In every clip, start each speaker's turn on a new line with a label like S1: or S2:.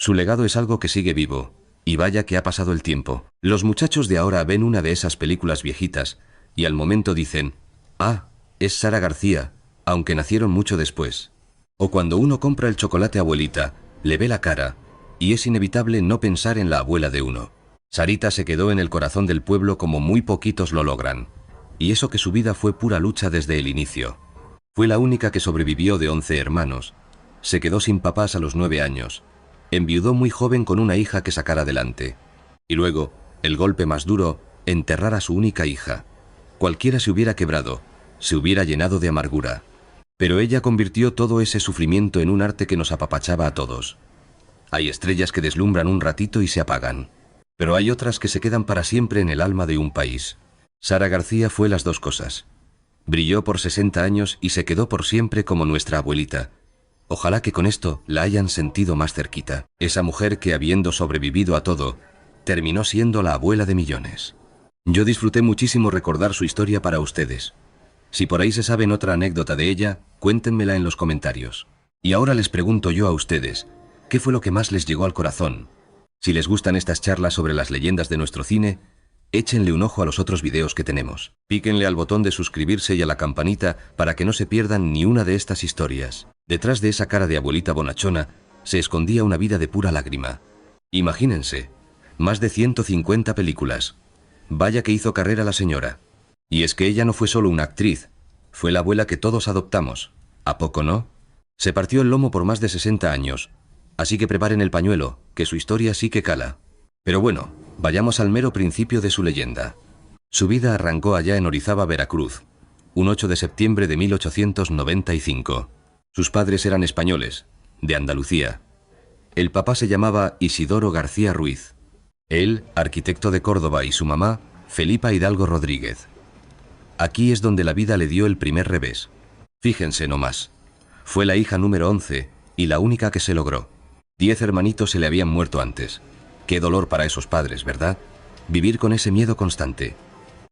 S1: Su legado es algo que sigue vivo, y vaya que ha pasado el tiempo. Los muchachos de ahora ven una de esas películas viejitas, y al momento dicen, ah, es Sara García, aunque nacieron mucho después. O cuando uno compra el chocolate abuelita, le ve la cara, y es inevitable no pensar en la abuela de uno. Sarita se quedó en el corazón del pueblo como muy poquitos lo logran, y eso que su vida fue pura lucha desde el inicio. Fue la única que sobrevivió de 11 hermanos. Se quedó sin papás a los 9 años. Enviudó muy joven con una hija que sacar adelante. Y luego, el golpe más duro, enterrar a su única hija. Cualquiera se hubiera quebrado, se hubiera llenado de amargura. Pero ella convirtió todo ese sufrimiento en un arte que nos apapachaba a todos. Hay estrellas que deslumbran un ratito y se apagan. Pero hay otras que se quedan para siempre en el alma de un país. Sara García fue las dos cosas. Brilló por 60 años y se quedó por siempre como nuestra abuelita. Ojalá que con esto la hayan sentido más cerquita. Esa mujer que, habiendo sobrevivido a todo, terminó siendo la abuela de millones. Yo disfruté muchísimo recordar su historia para ustedes. Si por ahí se saben otra anécdota de ella, cuéntenmela en los comentarios. Y ahora les pregunto yo a ustedes, ¿qué fue lo que más les llegó al corazón? Si les gustan estas charlas sobre las leyendas de nuestro cine, échenle un ojo a los otros videos que tenemos. Píquenle al botón de suscribirse y a la campanita para que no se pierdan ni una de estas historias. Detrás de esa cara de abuelita bonachona se escondía una vida de pura lágrima. Imagínense, más de 150 películas. Vaya que hizo carrera la señora. Y es que ella no fue solo una actriz, fue la abuela que todos adoptamos. ¿A poco no? Se partió el lomo por más de 60 años, así que preparen el pañuelo, que su historia sí que cala. Pero bueno, vayamos al mero principio de su leyenda. Su vida arrancó allá en Orizaba, Veracruz, un 8 de septiembre de 1895. Sus padres eran españoles, de Andalucía. El papá se llamaba Isidoro García Ruiz. Él, arquitecto de Córdoba, y su mamá, Felipa Hidalgo Rodríguez. Aquí es donde la vida le dio el primer revés. Fíjense nomás. Fue la hija número 11 y la única que se logró. 10 hermanitos se le habían muerto antes. Qué dolor para esos padres, ¿verdad? Vivir con ese miedo constante.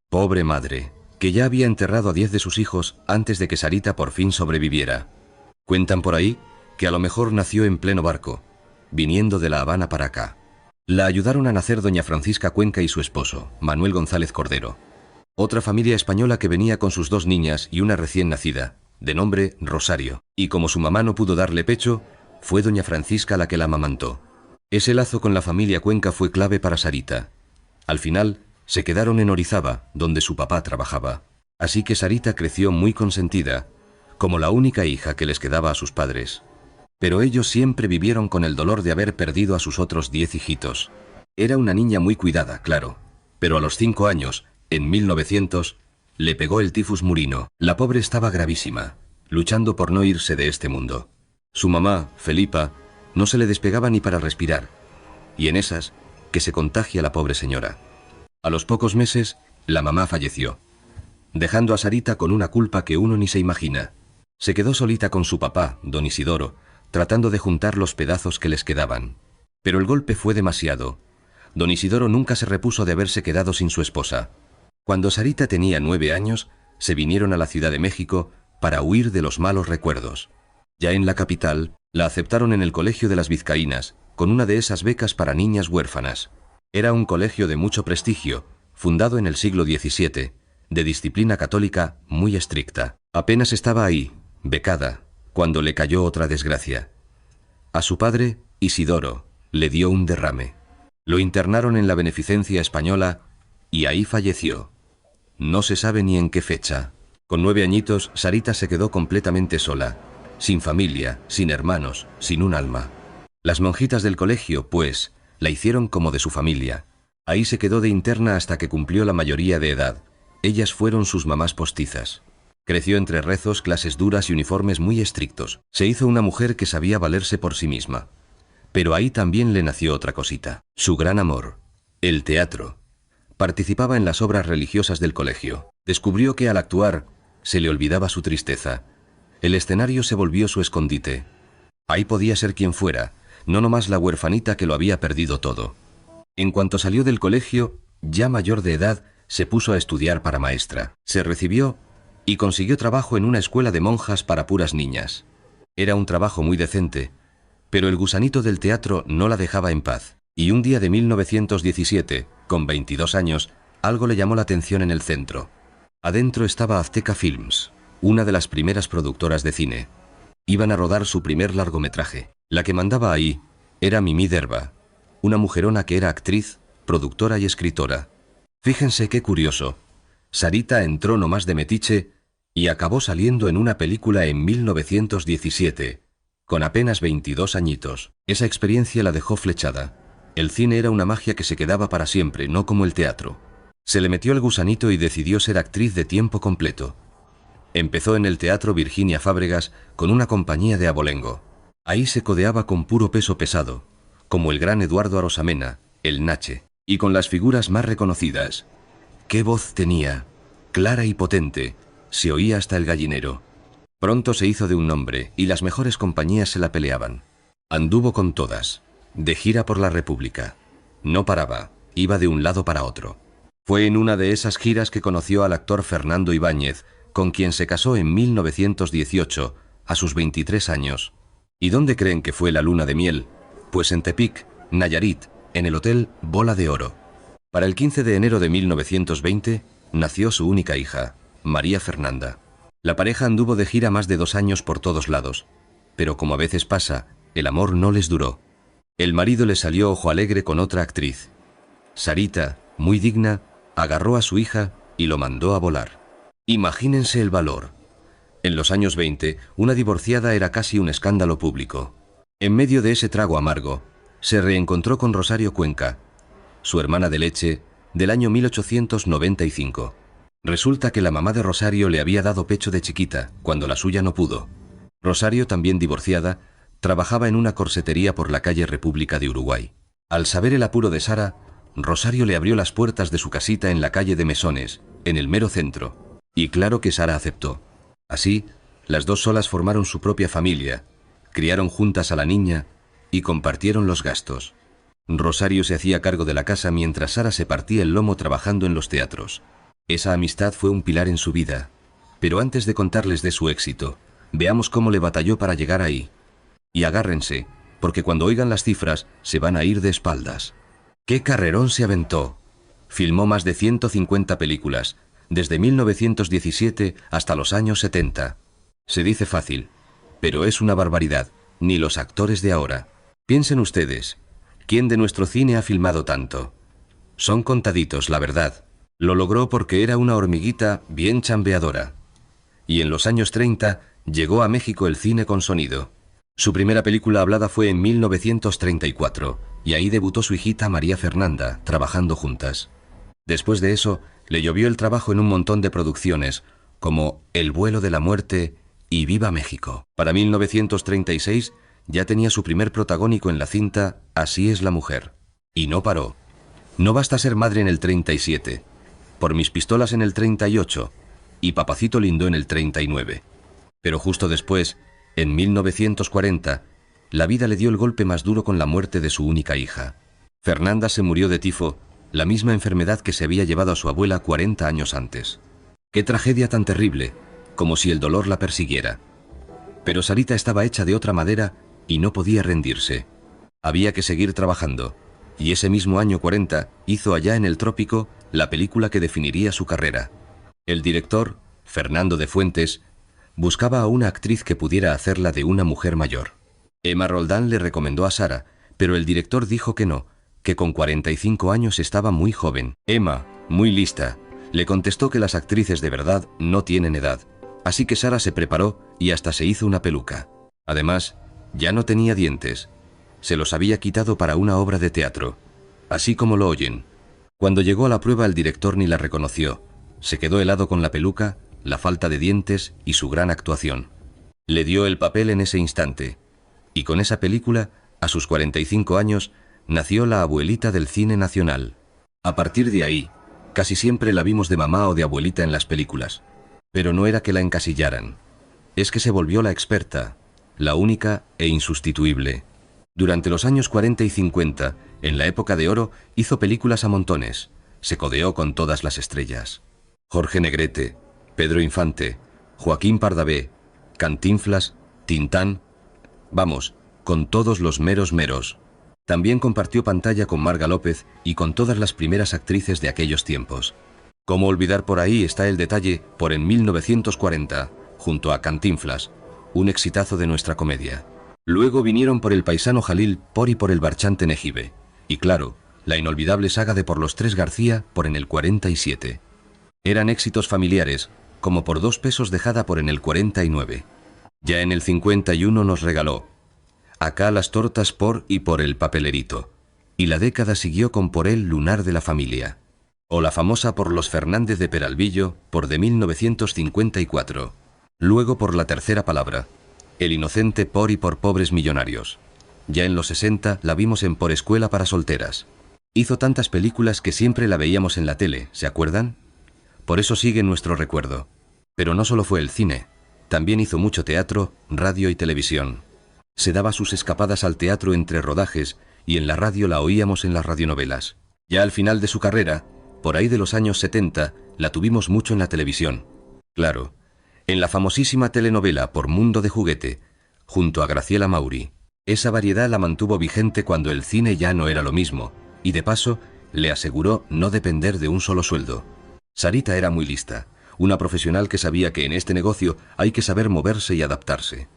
S1: Pobre madre, que ya había enterrado a 10 de sus hijos antes de que Sarita por fin sobreviviera. Cuentan por ahí que a lo mejor nació en pleno barco, viniendo de La Habana para acá. La ayudaron a nacer doña Francisca Cuenca y su esposo, Manuel González Cordero. Otra familia española que venía con sus 2 niñas y una recién nacida, de nombre Rosario. Y como su mamá no pudo darle pecho, fue doña Francisca la que la amamantó. Ese lazo con la familia Cuenca fue clave para Sarita. Al final, se quedaron en Orizaba, donde su papá trabajaba. Así que Sarita creció muy consentida, como la única hija que les quedaba a sus padres. Pero ellos siempre vivieron con el dolor de haber perdido a sus otros 10 hijitos. Era una niña muy cuidada, claro, pero a los 5 años, en 1900, le pegó el tifus murino. La pobre estaba gravísima, luchando por no irse de este mundo. Su mamá, Felipa, no se le despegaba ni para respirar, y en esas, que se contagia la pobre señora. A los pocos meses, la mamá falleció, dejando a Sarita con una culpa que uno ni se imagina. Se quedó solita con su papá, don Isidoro, tratando de juntar los pedazos que les quedaban. Pero el golpe fue demasiado. Don Isidoro nunca se repuso de haberse quedado sin su esposa. Cuando Sarita tenía 9 años, se vinieron a la Ciudad de México para huir de los malos recuerdos. Ya en la capital, la aceptaron en el Colegio de las Vizcaínas, con una de esas becas para niñas huérfanas. Era un colegio de mucho prestigio, fundado en el siglo XVII, de disciplina católica muy estricta. Apenas estaba ahí, becada, cuando le cayó otra desgracia. A su padre, Isidoro, le dio un derrame. Lo internaron en la Beneficencia Española y ahí falleció. No se sabe ni en qué fecha. Con 9 añitos, Sarita se quedó completamente sola, sin familia, sin hermanos, sin un alma. Las monjitas del colegio, pues, la hicieron como de su familia. Ahí se quedó de interna hasta que cumplió la mayoría de edad. Ellas fueron sus mamás postizas. Creció entre rezos, clases duras y uniformes muy estrictos. Se hizo una mujer que sabía valerse por sí misma. Pero ahí también le nació otra cosita. Su gran amor, el teatro. Participaba en las obras religiosas del colegio. Descubrió que al actuar se le olvidaba su tristeza. El escenario se volvió su escondite. Ahí podía ser quien fuera, no nomás la huerfanita que lo había perdido todo. En cuanto salió del colegio, ya mayor de edad, se puso a estudiar para maestra. Se recibió y consiguió trabajo en una escuela de monjas para puras niñas. Era un trabajo muy decente, Pero el gusanito del teatro no la dejaba en paz. Y un día de 1917, con 22 años, algo le llamó la atención en el centro. Adentro estaba Azteca Films, una de las primeras productoras de cine. Iban a rodar su primer largometraje. La que mandaba ahí era Mimí Derba, una mujerona que era actriz, productora y escritora. Fíjense qué curioso. Sarita entró nomás de metiche y acabó saliendo en una película en 1917, con apenas 22 añitos. Esa experiencia la dejó flechada. El cine era una magia que se quedaba para siempre, no como el teatro. Se le metió el gusanito y decidió ser actriz de tiempo completo. Empezó en el Teatro Virginia Fábregas con una compañía de abolengo. Ahí se codeaba con puro peso pesado, como el gran Eduardo Arosamena, el Nache, y con las figuras más reconocidas. ¡Qué voz tenía! Clara y potente, se oía hasta el gallinero. Pronto se hizo de un nombre y las mejores compañías se la peleaban. Anduvo con todas, de gira por la República. No paraba, iba de un lado para otro. Fue en una de esas giras que conoció al actor Fernando Ibáñez, con quien se casó en 1918, a sus 23 años. ¿Y dónde creen que fue la luna de miel? Pues en Tepic, Nayarit, en el Hotel Bola de Oro. Para el 15 de enero de 1920 nació su única hija, María Fernanda. La pareja anduvo de gira más de 2 años por todos lados, pero como a veces pasa, el amor no les duró. El marido le salió ojo alegre con otra actriz. Sarita, muy digna, agarró a su hija y lo mandó a volar. Imagínense el valor. En los años 20, una divorciada era casi un escándalo público. En medio de ese trago amargo, se reencontró con Rosario Cuenca, su hermana de leche, del año 1895. Resulta que la mamá de Rosario le había dado pecho de chiquita, cuando la suya no pudo. Rosario, también divorciada, trabajaba en una corsetería por la calle República de Uruguay. Al saber el apuro de Sara, Rosario le abrió las puertas de su casita en la calle de Mesones, en el mero centro. Y claro que Sara aceptó. Así, las dos solas formaron su propia familia, criaron juntas a la niña y compartieron los gastos. Rosario se hacía cargo de la casa mientras Sara se partía el lomo trabajando en los teatros. Esa amistad fue un pilar en su vida. Pero antes de contarles de su éxito, veamos cómo le batalló para llegar ahí. Y agárrense, porque cuando oigan las cifras se van a ir de espaldas. ¡Qué carrerón se aventó! Filmó más de 150 películas, desde 1917 hasta los años 70. Se dice fácil, pero es una barbaridad, ni los actores de ahora. Piensen ustedes, ¿quién de nuestro cine ha filmado tanto? Son contaditos, la verdad. Lo logró porque era una hormiguita bien chambeadora. Y en los años 30 llegó a México el cine con sonido. Su primera película hablada fue en 1934, y ahí debutó su hijita María Fernanda, trabajando juntas. Después de eso, le llovió el trabajo en un montón de producciones, como El vuelo de la muerte y Viva México. Para 1936 ya tenía su primer protagónico en la cinta Así es la mujer. Y no paró. No basta ser madre en el 37, Por mis pistolas en el 38 y Papacito lindo en el 39. Pero justo después, en 1940, la vida le dio el golpe más duro con la muerte de su única hija. Fernanda se murió de tifo, la misma enfermedad que se había llevado a su abuela 40 años antes. ¡Qué tragedia tan terrible! Como si el dolor la persiguiera. Pero Sarita estaba hecha de otra madera y no podía rendirse. Había que seguir trabajando, y ese mismo año 40 hizo Allá en el trópico la película que definiría su carrera. El director, Fernando de Fuentes, buscaba a una actriz que pudiera hacerla de una mujer mayor. Emma Roldán le recomendó a Sara, pero el director dijo que no, que con 45 años estaba muy joven. Emma, muy lista, le contestó que las actrices de verdad no tienen edad, así que Sara se preparó y hasta se hizo una peluca. Además, ya no tenía dientes. Se los había quitado para una obra de teatro. Así como lo oyen. Cuando llegó a la prueba el director ni la reconoció. Se quedó helado con la peluca, la falta de dientes y su gran actuación. Le dio el papel en ese instante. Y con esa película, a sus 45 años, nació la abuelita del cine nacional. A partir de ahí, casi siempre la vimos de mamá o de abuelita en las películas. Pero no era que la encasillaran. Es que se volvió la experta, la única e insustituible. Durante los años 40 y 50, en la época de oro, hizo películas a montones. Se codeó con todas las estrellas. Jorge Negrete, Pedro Infante, Joaquín Pardavé, Cantinflas, Tintán. Vamos, con todos los meros meros. También compartió pantalla con Marga López y con todas las primeras actrices de aquellos tiempos. ¿Cómo olvidar por ahí está el detalle por en 1940, junto a Cantinflas, un exitazo de nuestra comedia? Luego vinieron por El paisano Jalil, por y por El marchante Nejibe. Y claro, la inolvidable saga de Por los tres García, por en el 47. Eran éxitos familiares, como Por 2 pesos dejada por en el 49. Ya en el 51 nos regaló Acá las tortas por y por El papelerito. Y la década siguió con Por el lunar de la familia. O la famosa Por los Fernández de Peralvillo, por de 1954. Luego por La tercera palabra. El inocente por y por pobres millonarios. Ya en los 60 la vimos en Por escuela para solteras. Hizo tantas películas que siempre la veíamos en la tele, ¿se acuerdan? Por eso sigue en nuestro recuerdo. Pero no solo fue el cine, también hizo mucho teatro, radio y televisión. Se daba sus escapadas al teatro entre rodajes y en la radio la oíamos en las radionovelas. Ya al final de su carrera, por ahí de los años 70, la tuvimos mucho en la televisión. Claro, en la famosísima telenovela Por Mundo de Juguete, junto a Graciela Mauri. Esa variedad la mantuvo vigente cuando el cine ya no era lo mismo, y de paso le aseguró no depender de un solo sueldo. Sarita era muy lista, una profesional que sabía que en este negocio hay que saber moverse y adaptarse.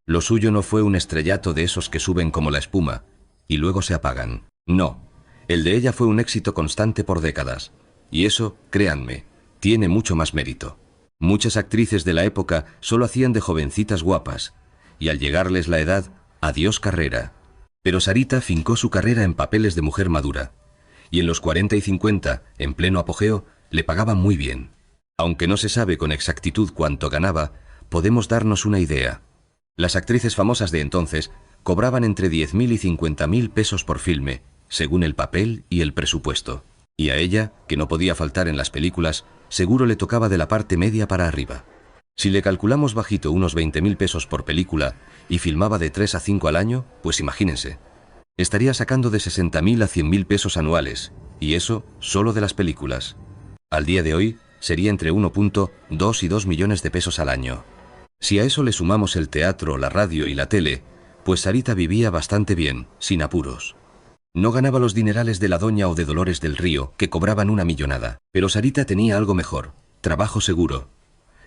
S1: Lo suyo no fue un estrellato de esos que suben como la espuma y luego se apagan. No, el de ella fue un éxito constante por décadas, y eso, créanme, tiene mucho más mérito. Muchas actrices de la época solo hacían de jovencitas guapas, y al llegarles la edad, adiós carrera. Pero Sarita fincó su carrera en papeles de mujer madura, y en los 40 y 50, en pleno apogeo, le pagaban muy bien. Aunque no se sabe con exactitud cuánto ganaba, podemos darnos una idea. Las actrices famosas de entonces cobraban entre 10.000 y 50.000 pesos por filme, según el papel y el presupuesto. Y a ella, que no podía faltar en las películas, seguro le tocaba de la parte media para arriba. Si le calculamos bajito unos 20.000 pesos por película y filmaba de 3 a 5 al año, pues imagínense. Estaría sacando de 60.000 a 100.000 pesos anuales, y eso solo de las películas. Al día de hoy sería entre 1.2 y 2 millones de pesos al año. Si a eso le sumamos el teatro, la radio y la tele, pues Sarita vivía bastante bien, sin apuros. No ganaba los dinerales de la Doña o de Dolores del Río, que cobraban una millonada. Pero Sarita tenía algo mejor, trabajo seguro.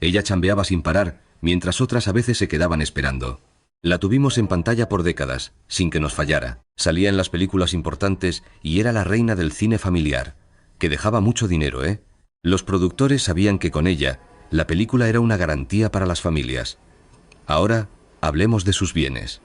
S1: Ella chambeaba sin parar, mientras otras a veces se quedaban esperando. La tuvimos en pantalla por décadas, sin que nos fallara. Salía en las películas importantes y era la reina del cine familiar, que dejaba mucho dinero, ¿eh? Los productores sabían que con ella, la película era una garantía para las familias. Ahora, hablemos de sus bienes.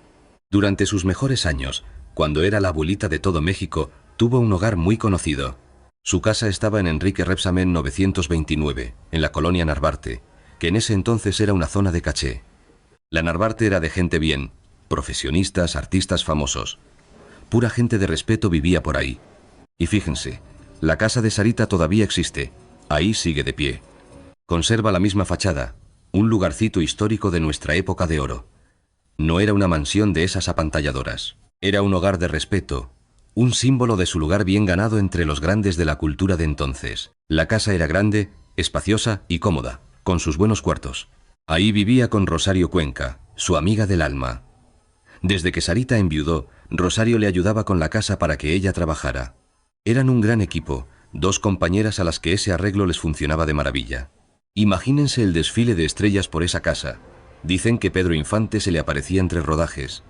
S1: Durante sus mejores años, cuando era la abuelita de todo México, tuvo un hogar muy conocido. Su casa estaba en Enrique Rebsamen 929, en la colonia Narvarte, que en ese entonces era una zona de caché. La Narvarte era de gente bien, profesionistas, artistas famosos. Pura gente de respeto vivía por ahí. Y fíjense, la casa de Sarita todavía existe, ahí sigue de pie. Conserva la misma fachada, un lugarcito histórico de nuestra época de oro. No era una mansión de esas apantalladoras. Era un hogar de respeto, un símbolo de su lugar bien ganado entre los grandes de la cultura de entonces. La casa era grande, espaciosa y cómoda, con sus buenos cuartos. Ahí vivía con Rosario Cuenca, su amiga del alma. Desde que Sarita enviudó, Rosario le ayudaba con la casa para que ella trabajara. Eran un gran equipo, 2 compañeras a las que ese arreglo les funcionaba de maravilla. Imagínense el desfile de estrellas por esa casa. Dicen que Pedro Infante se le aparecía entre rodajes.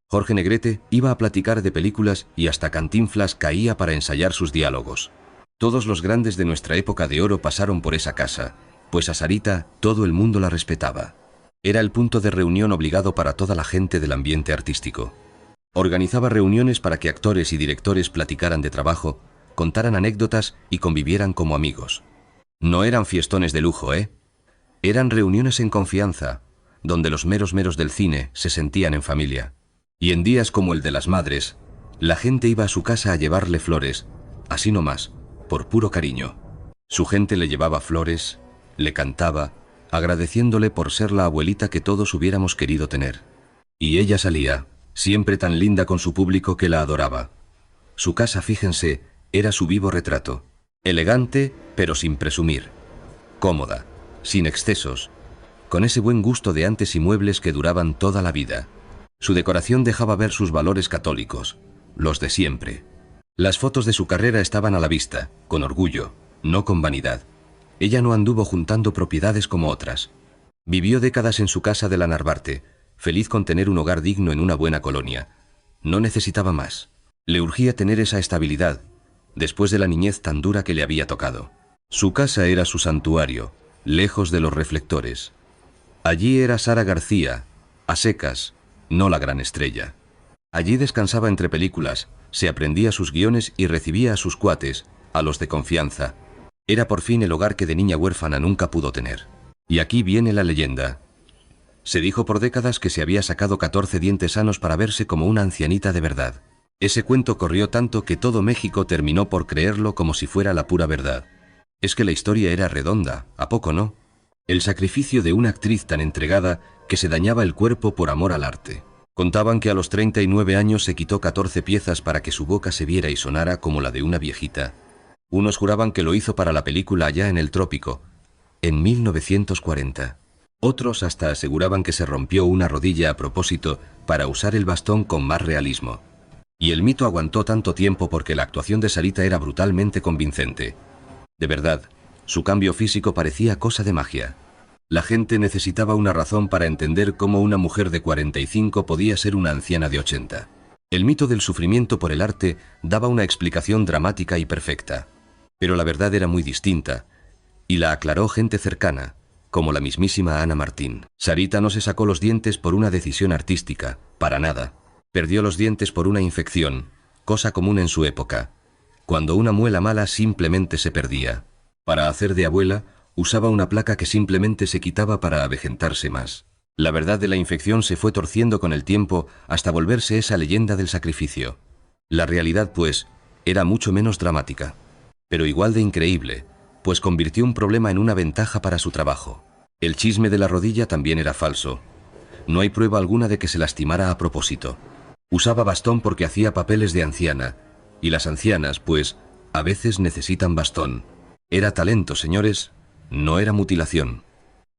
S1: Jorge Negrete iba a platicar de películas y hasta Cantinflas caía para ensayar sus diálogos. Todos los grandes de nuestra época de oro pasaron por esa casa, pues a Sarita todo el mundo la respetaba. Era el punto de reunión obligado para toda la gente del ambiente artístico. Organizaba reuniones para que actores y directores platicaran de trabajo, contaran anécdotas y convivieran como amigos. No eran fiestones de lujo, ¿eh? Eran reuniones en confianza, donde los meros del cine se sentían en familia. Y en días como el de las Madres, la gente iba a su casa a llevarle flores, así nomás, por puro cariño. Su gente le llevaba flores, le cantaba, agradeciéndole por ser la abuelita que todos hubiéramos querido tener. Y ella salía, siempre tan linda con su público que la adoraba. Su casa, fíjense, era su vivo retrato. Elegante, pero sin presumir. Cómoda, sin excesos, con ese buen gusto de antes y muebles que duraban toda la vida. Su decoración dejaba ver sus valores católicos, los de siempre. Las fotos de su carrera estaban a la vista, con orgullo, no con vanidad. Ella no anduvo juntando propiedades como otras. Vivió décadas en su casa de la Narvarte, feliz con tener un hogar digno en una buena colonia. No necesitaba más. Le urgía tener esa estabilidad, después de la niñez tan dura que le había tocado. Su casa era su santuario, lejos de los reflectores. Allí era Sara García, a secas, no la gran estrella. Allí descansaba entre películas, se aprendía sus guiones y recibía a sus cuates, a los de confianza. Era por fin el hogar que de niña huérfana nunca pudo tener. Y aquí viene la leyenda. Se dijo por décadas que se había sacado 14 dientes sanos para verse como una ancianita de verdad. Ese cuento corrió tanto que todo México terminó por creerlo como si fuera la pura verdad. Es que la historia era redonda, ¿a poco no? El sacrificio de una actriz tan entregada que se dañaba el cuerpo por amor al arte. Contaban que a los 39 años se quitó 14 piezas para que su boca se viera y sonara como la de una viejita. Unos juraban que lo hizo para la película Allá en el Trópico, en 1940. Otros hasta aseguraban que se rompió una rodilla a propósito para usar el bastón con más realismo. Y el mito aguantó tanto tiempo porque la actuación de Sarita era brutalmente convincente. De verdad, su cambio físico parecía cosa de magia. La gente necesitaba una razón para entender cómo una mujer de 45 podía ser una anciana de 80. El mito del sufrimiento por el arte daba una explicación dramática y perfecta. Pero la verdad era muy distinta, y la aclaró gente cercana, como la mismísima Ana Martín. Sarita no se sacó los dientes por una decisión artística, para nada. Perdió los dientes por una infección, cosa común en su época, cuando una muela mala simplemente se perdía. Para hacer de abuela, usaba una placa que simplemente se quitaba para avejentarse más. La verdad de la infección se fue torciendo con el tiempo hasta volverse esa leyenda del sacrificio. La realidad, pues, era mucho menos dramática, pero igual de increíble, pues convirtió un problema en una ventaja para su trabajo. El chisme de la rodilla también era falso. No hay prueba alguna de que se lastimara a propósito. Usaba bastón porque hacía papeles de anciana, y las ancianas, pues, a veces necesitan bastón. Era talento, señores, no era mutilación.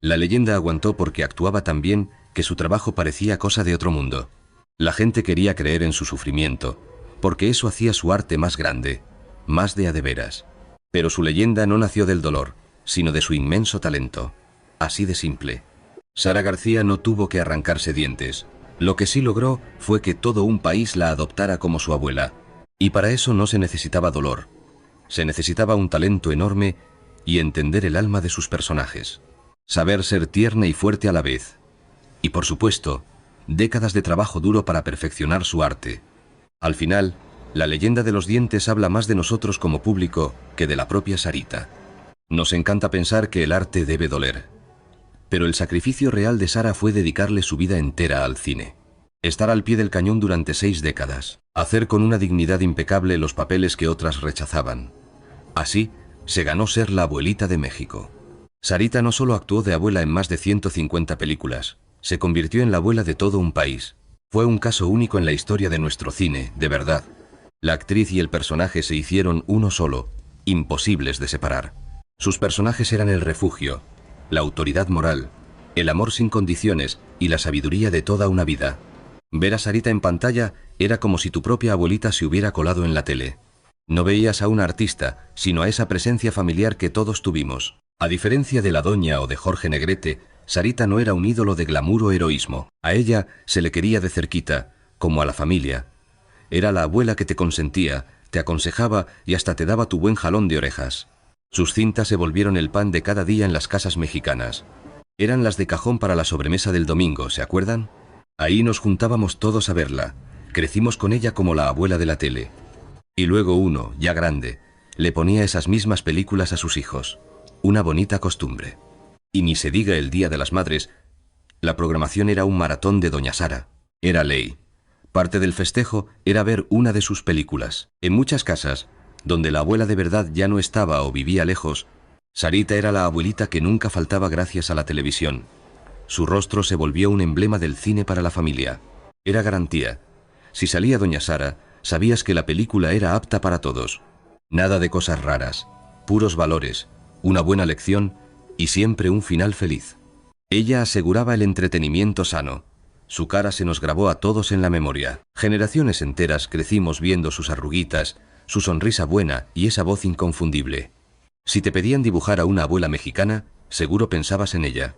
S1: La leyenda aguantó porque actuaba tan bien que su trabajo parecía cosa de otro mundo. La gente quería creer en su sufrimiento, porque eso hacía su arte más grande, más de a de veras. Pero su leyenda no nació del dolor, sino de su inmenso talento. Así de simple. Sara García no tuvo que arrancarse dientes. Lo que sí logró fue que todo un país la adoptara como su abuela. Y para eso no se necesitaba dolor. Se necesitaba un talento enorme y entender el alma de sus personajes. Saber ser tierna y fuerte a la vez. Y por supuesto, décadas de trabajo duro para perfeccionar su arte. Al final, la leyenda de los dientes habla más de nosotros como público que de la propia Sarita. Nos encanta pensar que el arte debe doler. Pero el sacrificio real de Sara fue dedicarle su vida entera al cine. Estar al pie del cañón durante 6 décadas. Hacer con una dignidad impecable los papeles que otras rechazaban. Así, se ganó ser la abuelita de México. Sarita no solo actuó de abuela en más de 150 películas, se convirtió en la abuela de todo un país. Fue un caso único en la historia de nuestro cine, de verdad. La actriz y el personaje se hicieron uno solo, imposibles de separar. Sus personajes eran el refugio, la autoridad moral, el amor sin condiciones y la sabiduría de toda una vida. Ver a Sarita en pantalla era como si tu propia abuelita se hubiera colado en la tele. No veías a una artista, sino a esa presencia familiar que todos tuvimos. A diferencia de la Doña o de Jorge Negrete, Sarita no era un ídolo de glamour o heroísmo. A ella se le quería de cerquita, como a la familia. Era la abuela que te consentía, te aconsejaba y hasta te daba tu buen jalón de orejas. Sus cintas se volvieron el pan de cada día en las casas mexicanas. Eran las de cajón para la sobremesa del domingo, ¿se acuerdan? Ahí nos juntábamos todos a verla. Crecimos con ella como la abuela de la tele. Y luego uno, ya grande, le ponía esas mismas películas a sus hijos. Una bonita costumbre. Y ni se diga el Día de las Madres, la programación era un maratón de Doña Sara. Era ley. Parte del festejo era ver una de sus películas. En muchas casas, donde la abuela de verdad ya no estaba o vivía lejos, Sarita era la abuelita que nunca faltaba gracias a la televisión. Su rostro se volvió un emblema del cine para la familia. Era garantía. Si salía Doña Sara, sabías que la película era apta para todos. Nada de cosas raras, puros valores, una buena lección y siempre un final feliz. Ella aseguraba el entretenimiento sano. Su cara se nos grabó a todos en la memoria. Generaciones enteras crecimos viendo sus arruguitas, su sonrisa buena y esa voz inconfundible. Si te pedían dibujar a una abuela mexicana, seguro pensabas en ella.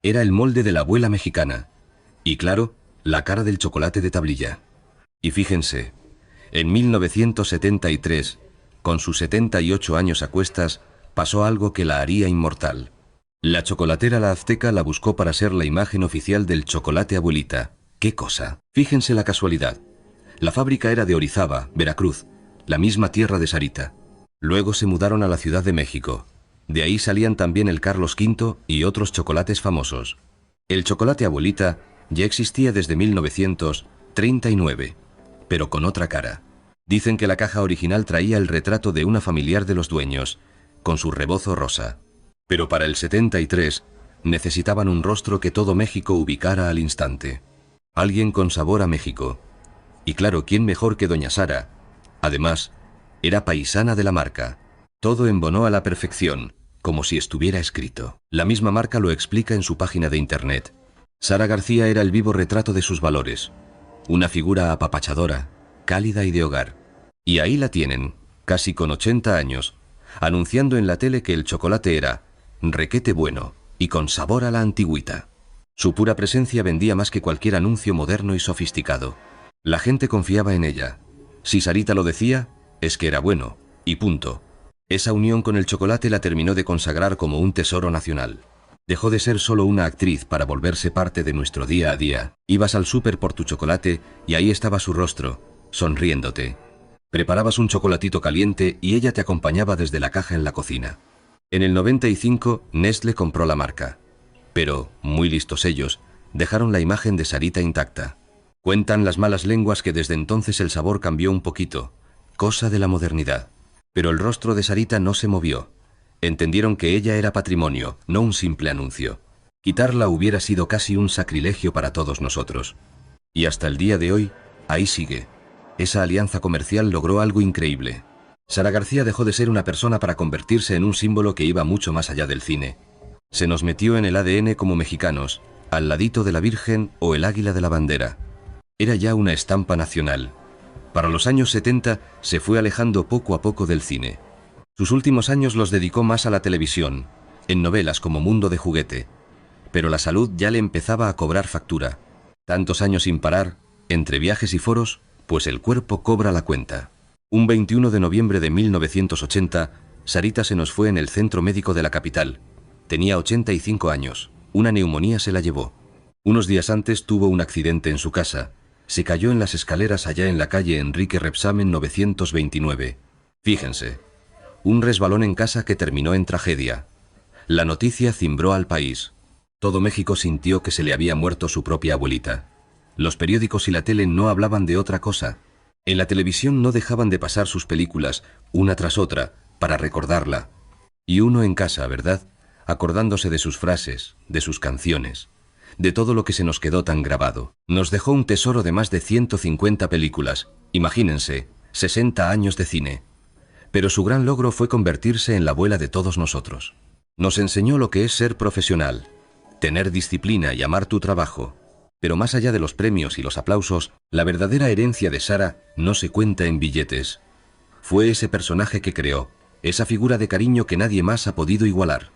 S1: Era el molde de la abuela mexicana. Y claro, la cara del chocolate de tablilla. Y fíjense, en 1973, con sus 78 años a cuestas, pasó algo que la haría inmortal. La chocolatera La Azteca la buscó para ser la imagen oficial del chocolate abuelita. ¡Qué cosa! Fíjense la casualidad. La fábrica era de Orizaba, Veracruz, la misma tierra de Sarita. Luego se mudaron a la Ciudad de México. De ahí salían también el Carlos V y otros chocolates famosos. El chocolate abuelita ya existía desde 1939, pero con otra cara. Dicen que la caja original traía el retrato de una familiar de los dueños, con su rebozo rosa. Pero para el 73 necesitaban un rostro que todo México ubicara al instante. Alguien con sabor a México. Y claro, ¿quién mejor que doña Sara? Además, era paisana de la marca. Todo embonó a la perfección, como si estuviera escrito. La misma marca lo explica en su página de internet. Sara García era el vivo retrato de sus valores. Una figura apapachadora, cálida y de hogar. Y ahí la tienen, casi con 80 años, anunciando en la tele que el chocolate era requete bueno y con sabor a la antigüita. Su pura presencia vendía más que cualquier anuncio moderno y sofisticado. La gente confiaba en ella. Si Sarita lo decía, es que era bueno, y punto. Esa unión con el chocolate la terminó de consagrar como un tesoro nacional. Dejó de ser solo una actriz para volverse parte de nuestro día a día. Ibas al súper por tu chocolate y ahí estaba su rostro, sonriéndote. Preparabas un chocolatito caliente y ella te acompañaba desde la caja en la cocina. En el 95, Nestlé compró la marca. Pero, muy listos ellos, dejaron la imagen de Sarita intacta. Cuentan las malas lenguas que desde entonces el sabor cambió un poquito, cosa de la modernidad. Pero el rostro de Sarita no se movió. Entendieron que ella era patrimonio, no un simple anuncio. Quitarla hubiera sido casi un sacrilegio para todos nosotros. Y hasta el día de hoy, ahí sigue. Esa alianza comercial logró algo increíble. Sara García dejó de ser una persona para convertirse en un símbolo que iba mucho más allá del cine. Se nos metió en el ADN como mexicanos, al ladito de la Virgen o el águila de la bandera. Era ya una estampa nacional. Para los años 70 se fue alejando poco a poco del cine. Sus últimos años los dedicó más a la televisión, en novelas como Mundo de Juguete. Pero la salud ya le empezaba a cobrar factura. Tantos años sin parar, entre viajes y foros, pues el cuerpo cobra la cuenta. Un 21 de noviembre de 1980, Sarita se nos fue en el centro médico de la capital. Tenía 85 años. Una neumonía se la llevó. Unos días antes tuvo un accidente en su casa. Se cayó en las escaleras allá en la calle Enrique Rebsamen 929. Fíjense, un resbalón en casa que terminó en tragedia. La noticia cimbró al país. Todo México sintió que se le había muerto su propia abuelita. Los periódicos y la tele no hablaban de otra cosa. En la televisión no dejaban de pasar sus películas, una tras otra, para recordarla. Y uno en casa, ¿verdad? Acordándose de sus frases, de sus canciones, de todo lo que se nos quedó tan grabado. Nos dejó un tesoro de más de 150 películas. Imagínense, 60 años de cine. Pero su gran logro fue convertirse en la abuela de todos nosotros. Nos enseñó lo que es ser profesional, tener disciplina y amar tu trabajo. Pero más allá de los premios y los aplausos, la verdadera herencia de Sara no se cuenta en billetes. Fue ese personaje que creó, esa figura de cariño que nadie más ha podido igualar.